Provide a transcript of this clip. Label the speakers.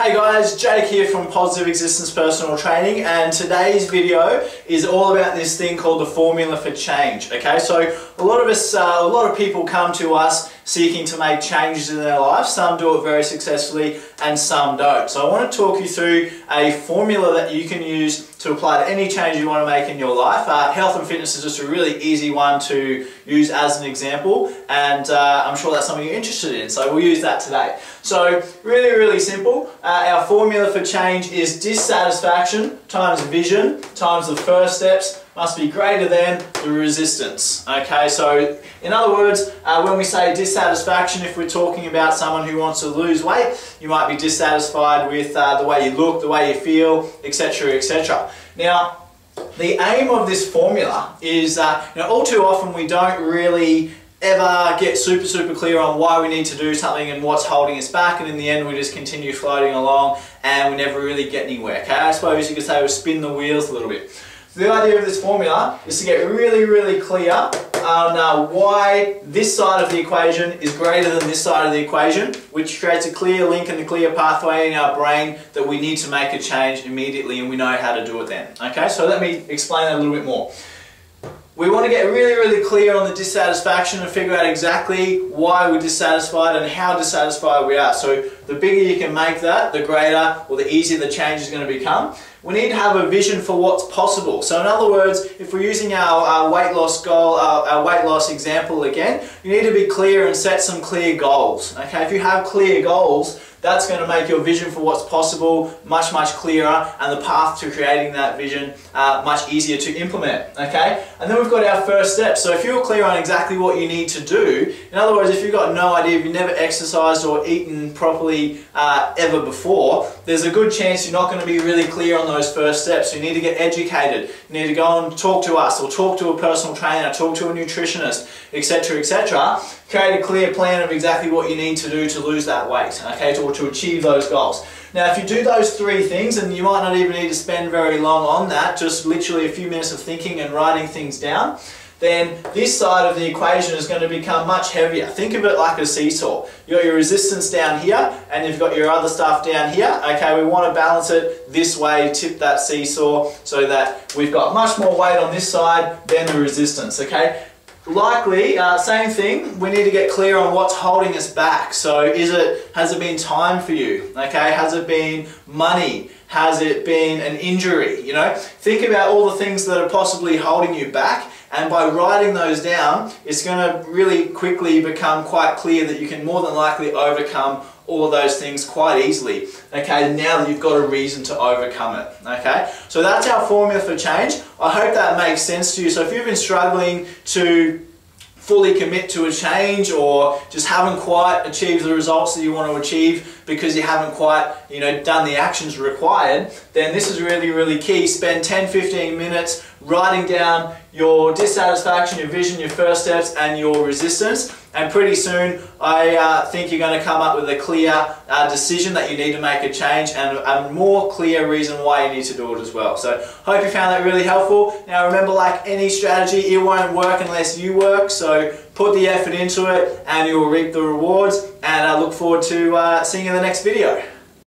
Speaker 1: Hey guys, Jake here from Positive Existence Personal Training, and today's video is all about this thing called the formula for change. Okay, so a lot of people come to us seeking to make changes in their life. Some do it very successfully and some don't. So I want to talk you through a formula that you can use to apply to any change you want to make in your life. Health and fitness is just a really easy one to use as an example, and I'm sure that's something you're interested in, so we'll use that today. So really simple. Our formula for change is dissatisfaction times vision times the first steps must be greater than the resistance. Okay, so in other words, when we say dissatisfaction, if we're talking about someone who wants to lose weight, you might be dissatisfied with the way you look, the way you feel, etc, etc. Now, the aim of this formula is, all too often we don't really ever get super clear on why we need to do something and what's holding us back, and in the end we just continue floating along and we never really get anywhere. Okay, I suppose you could say we spin the wheels a little bit. So the idea of this formula is to get really clear on why this side of the equation is greater than this side of the equation, which creates a clear link and a clear pathway in our brain that we need to make a change immediately, and we know how to do it then. Okay, so let me explain that a little bit more. We want to get really clear on the dissatisfaction and figure out exactly why we're dissatisfied and how dissatisfied we are. So the bigger you can make that, the greater or the easier the change is going to become. We need to have a vision for what's possible. So in other words, if we're using our weight loss goal, our weight loss example again, you need to be clear and set some clear goals. Okay, if you have clear goals, that's going to make your vision for what's possible much clearer, and the path to creating that vision much easier to implement. Okay, and then we've got our first step. So if you're clear on exactly what you need to do, in other words, if you've got no idea, if you've never exercised or eaten properly ever before, there's a good chance you're not going to be really clear on those first steps. So you need to get educated. You need to go and talk to us, or talk to a personal trainer, talk to a nutritionist, etc, etc. Create a clear plan of exactly what you need to do to lose that weight, okay, or to achieve those goals. Now, if you do those three things, and you might not even need to spend very long on that, just literally a few minutes of thinking and writing things down, then this side of the equation is going to become much heavier. Think of it like a seesaw. You've got your resistance down here, and you've got your other stuff down here. Okay, we want to balance it this way, tip that seesaw, so that we've got much more weight on this side than the resistance, okay? Likely, same thing, we need to get clear on what's holding us back. So has it been time for you? Okay, has it been money? Has it been an injury? You know, think about all the things that are possibly holding you back, and by writing those down, it's going to really quickly become quite clear that you can more than likely overcome all of those things quite easily, okay, now that you've got a reason to overcome it, okay? So that's our formula for change. I hope that makes sense to you. So if you've been struggling to fully commit to a change, or just haven't quite achieved the results that you want to achieve because you haven't quite, done the actions required, then this is really key. Spend 10-15 minutes writing down your dissatisfaction, your vision, your first steps, and your resistance, and pretty soon I think you're going to come up with a clear decision that you need to make a change, and a more clear reason why you need to do it as well. So hope you found that really helpful. Now remember, like any strategy, it won't work unless you work, so put the effort into it and you'll reap the rewards, and I look forward to seeing you in the next video.